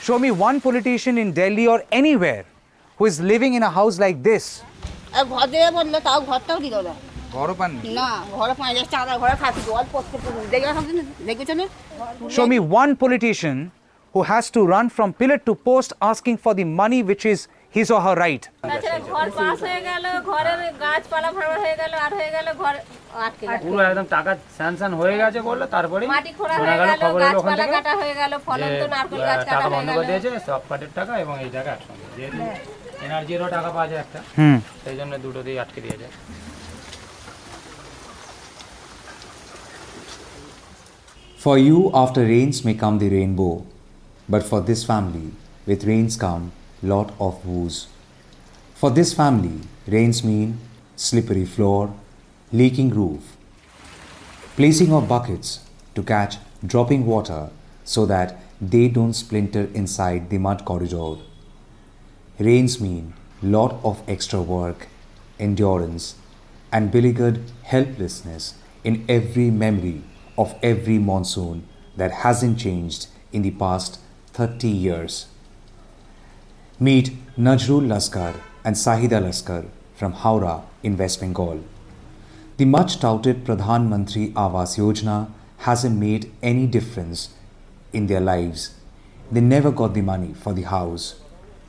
Show me one politician in Delhi or anywhere who is living in a house like this. ঘর দিয়ে বললো তাও ঘরটাও দিল না ঘরও পাননি? না ঘরে 50 টাকা ঘরে থাকি জল পড়তে দেখেছো না Show me one politician who has to run from pillar to post asking for the money which is his or her right. ঘর পাস হয়ে গেল, ঘরের গাছপালা ভাড়া হয়ে গেল, আর হয়ে গেল ঘর আটকে গেল। পুরো একদম টাকা স্যাংশন হয়ে গেছে বললো, তারপরে মাটি খোঁড়া হয়ে গেল, গাছপালা কাটা হয়ে গেল, ফলন তো নারকেল গাছ কাটা টাকা হয়ে বন্ধ গেল। করে দিয়েছে, সব পার্টির টাকা এবং এই টাকা একসঙ্গে। যেহেতু এনার্জিরও টাকা পাওয়া যায় একটা, সেই জন্য দুটো দিয়ে আটকে দিয়েছে। For you, after rains may come the rainbow, but for this family, with rains come lot of woes. For this family, rains mean slippery floor, leaking roof, placing of buckets to catch dropping water so that they don't splinter inside the mud corridor. Rains mean lot of extra work, endurance, and beleaguered helplessness in every memory of every monsoon that hasn't changed in the past 30 years. Meet Nazrul Laskar and Sahida Laskar from Howrah in West Bengal. The much touted Pradhan Mantri Awas Yojna hasn't made any difference in their lives. They never got the money for the house,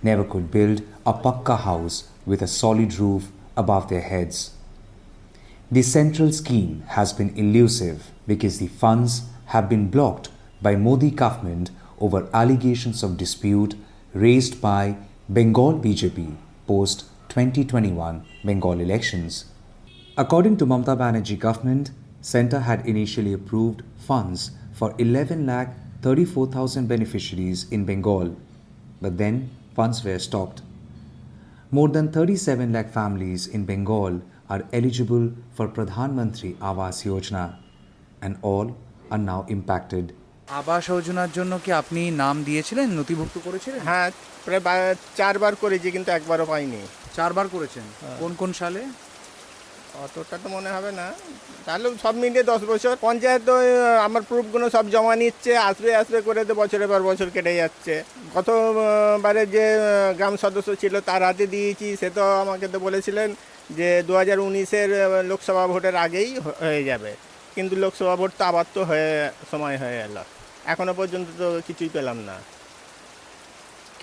never could build a pucca house with a solid roof above their heads. The central scheme has been elusive because the funds have been blocked by Modi government over allegations of dispute raised by Bengal BJP post 2021 Bengal elections. According to Mamata Banerjee government, Centre had initially approved funds for 11 lakh 34,000 beneficiaries in Bengal, but then funds were stopped. More than 37 lakh families in Bengal are eligible for Pradhan Mantri Awas Yojna, and all are now impacted. আবাস যোজনার জন্য কি আপনি নাম দিয়েছিলেন, নথিভুক্ত করেছিলেন? হ্যাঁ, প্রায় 4 বার করেছি, কিন্তু একবারও পাইনি। 4 বার করেছেন? কোন কোন সালে? অতটা তো মনে হবে না, তাহলে সব মিলিয়ে 10 বছর। পঞ্চায়েত তো আমার প্রুফগুলো সব জমা নিচ্ছে, আসবে করে তো বছরের পর বছর কেটে যাচ্ছে। গতবারে যে গ্রাম সদস্য ছিল তার হাতে দিয়েছি, সে তো আমাকে তো বলেছিলেন যে 2019-এর লোকসভা ভোটের আগেই হয়ে যাবে, কিন্তু লোকসভা ভোট তো আবার তো সময় হয়ে গেল, এখনো পর্যন্ত তো কিছুই পেলাম না।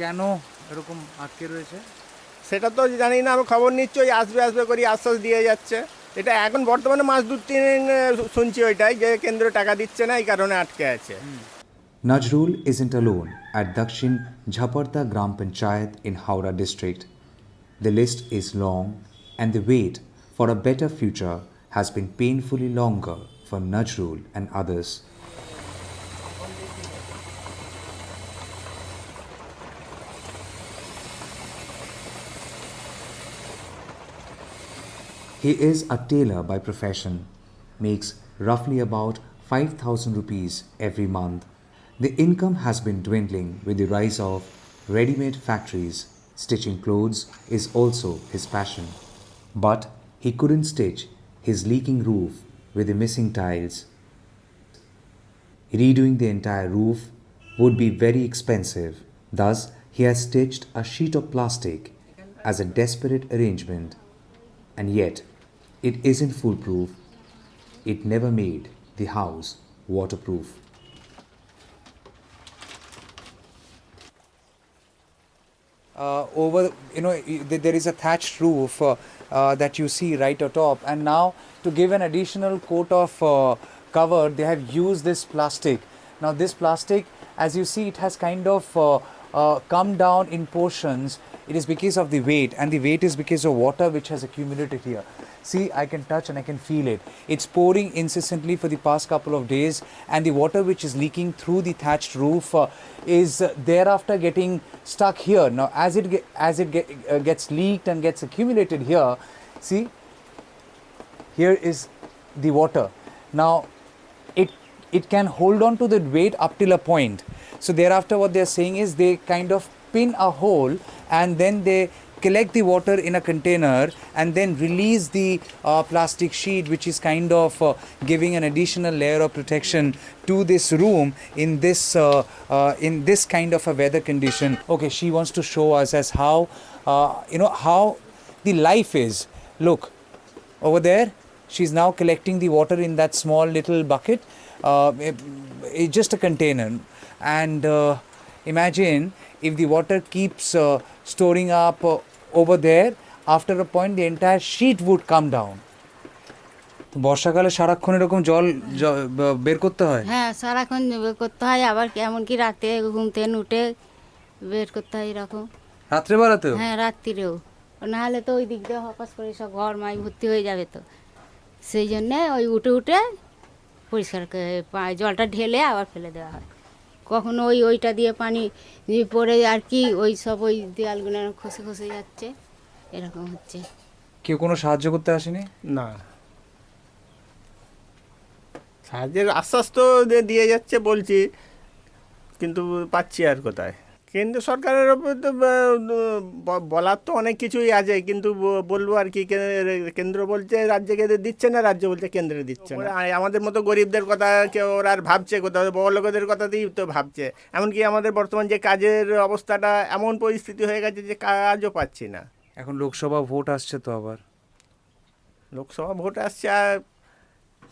কেন এরকম আটকে রয়েছে সেটা তো জানি না, আমি খবর নিচ্ছি, ওই আসবে করে আশ্বাস দিয়ে যাচ্ছে। এটা এখন বর্তমানে মাস 2-3 শুনছি ওইটাই, যে কেন্দ্র টাকা দিচ্ছে না, এই কারণে আটকে আছে। Nazrul isn't alone at Dakshin Jhaparta Gram Panchayat in Howrah district. The list is long, and the wait for a better future has been painfully longer for Nazrul and others. He is a tailor by profession, makes roughly about 5,000 rupees every month. The income has been dwindling with the rise of ready-made factories. Stitching clothes is also his passion. But he couldn't stitch his leaking roof with the missing tiles. Redoing the entire roof would be very expensive. Thus, he has stitched a sheet of plastic as a desperate arrangement. And yet, it isn't foolproof. It never made the house waterproof. Over, there is a thatched roof that you see right atop, and now to give an additional coat of cover, they have used this plastic. Now this plastic, as you see, it has kind of come down in portions. It is because of the weight, and the weight is because of water which has accumulated here. See, I can touch and I can feel it. It's pouring incessantly for the past couple of days, and the water which is leaking through the thatched roof is thereafter getting stuck here. Now as it gets leaked and gets accumulated here, see, here is the water. Now it can hold on to the weight up till a point. So thereafter what they are saying is they kind of pin a hole, and then they collect the water in a container and then release the plastic sheet, which is kind of giving an additional layer of protection to this room in this kind of a weather condition. Okay, she wants to show us as how how the life is. Look over there, she's now collecting the water in that small little bucket, just a container. And imagine if the water keeps storing up over there, after a point the entire sheet would come down. বর্ষাকালে সারাক্ষণ এরকম জল বের করতে হয়? হ্যাঁ, সারাক্ষণ বের করতে হয়, আবার কেমন কি রাতে ঘুম থেকে উঠে বের করতে হয় এরকম। রাত্রে বেলাতেও? হ্যাঁ, রাত্রিরেও, নাহলে তো ওই দিক দিয়ে হপাস করে সব ঘর মাই ভর্তি হয়ে যাবে, তো সেই জন্যে ওই উঠে উঠে পরিষ্কার জলটা ঢেলে আবার ফেলে দেওয়া হয়। কখনো ওইটা দিয়ে পানি পড়ে আর কি ওই সব ওই দেয়ালগুলো খসে খসে যাচ্ছে, এরকম হচ্ছে। কেউ কোনো সাহায্য করতে আসেনি? না, সাহায্যের আশ্বাস তো দিয়ে যাচ্ছে বলছি, কিন্তু পাচ্ছি আর কোথায়। কেন্দ্র সরকারের ওপর তো বলার তো অনেক কিছুই আছে, কিন্তু বলবো আর কি, কেন্দ্র বলছে রাজ্যকে দিচ্ছে না, রাজ্য বলছে কেন্দ্রে দিচ্ছে না। আমাদের মতো গরিবদের কথা কেউ ওরা আর ভাবছে কোথাও, বড় লোকেদের কথাতেই তো ভাবছে। এমনকি আমাদের বর্তমান যে কাজের অবস্থাটা এমন পরিস্থিতি হয়ে গেছে যে কাজও পাচ্ছি না। এখন লোকসভা ভোট আসছে, তো আবার লোকসভা ভোট আসছে, আর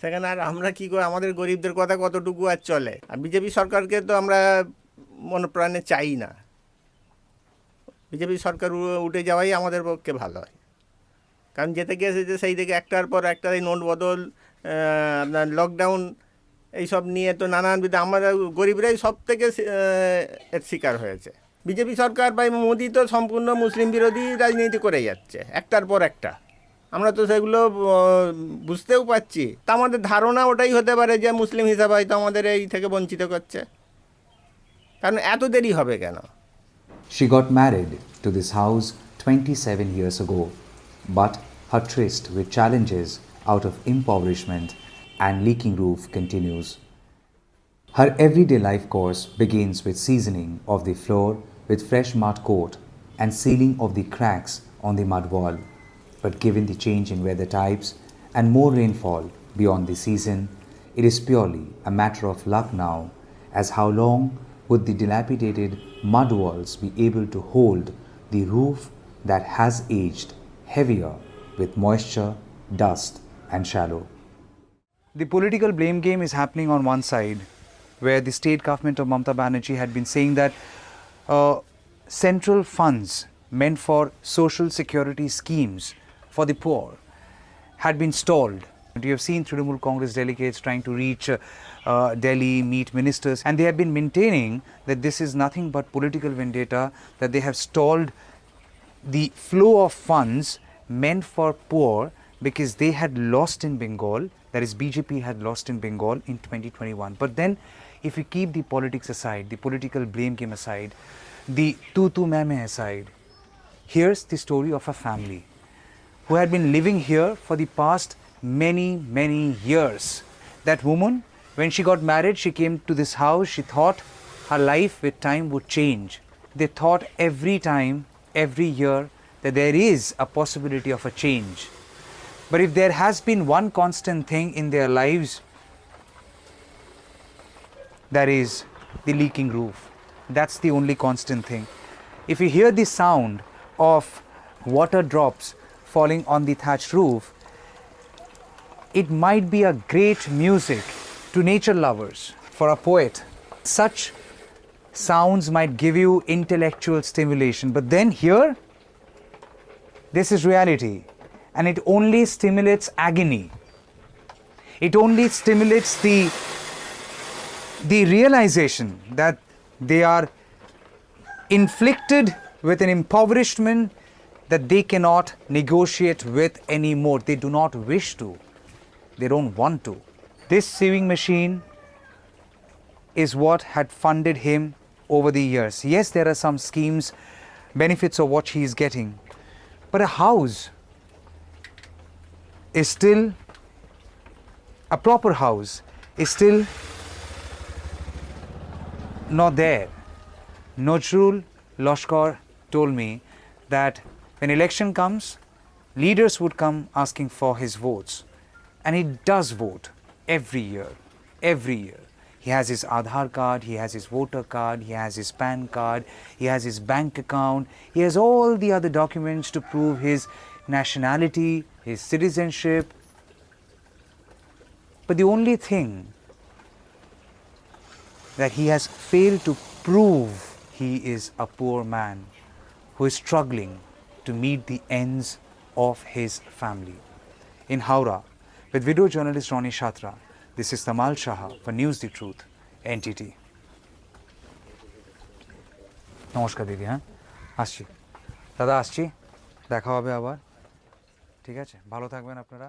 সেখানে আর আমরা কী করে, আমাদের গরিবদের কথা কতটুকু আর চলে। আর বিজেপি সরকারকে তো আমরা মনপ্রাণে চাই না, বিজেপি সরকার উঠে যাওয়াই আমাদের পক্ষে ভালো হয়। কারণ যেতে গিয়েছে যে সেই থেকে একটার পর একটা এই নোট বদল, আপনার লকডাউন, এইসব নিয়ে তো নানানবিধ আমরা গরিবরাই সব থেকে এর শিকার হয়েছে। বিজেপি সরকার বা মোদি তো সম্পূর্ণ মুসলিম বিরোধী রাজনীতি করে যাচ্ছে একটার পর একটা। আমরা তো সেগুলো বুঝতেও পারছি, তা আমাদের ধারণা ওটাই হতে পারে যে মুসলিম হিসাবে হয়তো আমাদের এই থেকে বঞ্চিত করছে। কারণ এত দেরি হবে কেন? She got married to this house 27 years ago, but her tryst with challenges out of impoverishment and leaking roof continues. Her everyday life course begins with seasoning of the floor with fresh mud coat and sealing of the cracks on the mud wall. But given the change in weather types and more rainfall beyond the season, it is purely a matter of luck now, as how long would the dilapidated mud walls be able to hold the roof that has aged heavier with moisture, dust and shallow. The political blame game is happening on one side, where the state government of Mamata Banerjee had been saying that central funds meant for social security schemes for the poor had been stalled. You have seen Trinamool Congress delegates trying to reach Delhi, meet ministers, and they have been maintaining that this is nothing but political vendetta, that they have stalled the flow of funds meant for poor because they had lost in Bengal, that is BJP had lost in Bengal in 2021. But then if you keep the politics aside, the political blame game aside, the tu meme aside, here's the story of a family who had been living here for the past many years. That woman, when she got married, she came to this house, she thought her life with time would change. They thought every time, every year, that there is a possibility of a change. But if there has been one constant thing in their lives, that is the leaking roof. That's the only constant thing. If you hear the sound of water drops falling on the thatched roof, it might be a great music to nature lovers, for a poet. Such sounds might give you intellectual stimulation, but then here, this is reality, and it only stimulates agony. It only stimulates the realization that they are inflicted with an impoverishment that they cannot negotiate with anymore. They do not wish to. They don't want to. This sewing machine is what had funded him over the years. Yes, there are some schemes, benefits of what he is getting, but a house is still, a proper house is still not there. Nazrul Laskar told me that When election comes, leaders would come asking for his votes. And he does vote every year, every year. He has his Aadhaar card, he has his voter card, he has his PAN card, he has his bank account, he has all the other documents to prove his nationality, his citizenship. But the only thing that he has failed to prove, he is a poor man who is struggling to meet the ends of his family. In Howrah, with video journalist Ronnie Shatra, this is Tamal Saha for News the Truth, NTT. নমস্কার দিদি, হ্যাঁ আসছি দাদা, আসছি, দেখা হবে আবার, ঠিক আছে, ভালো থাকবেন আপনারা।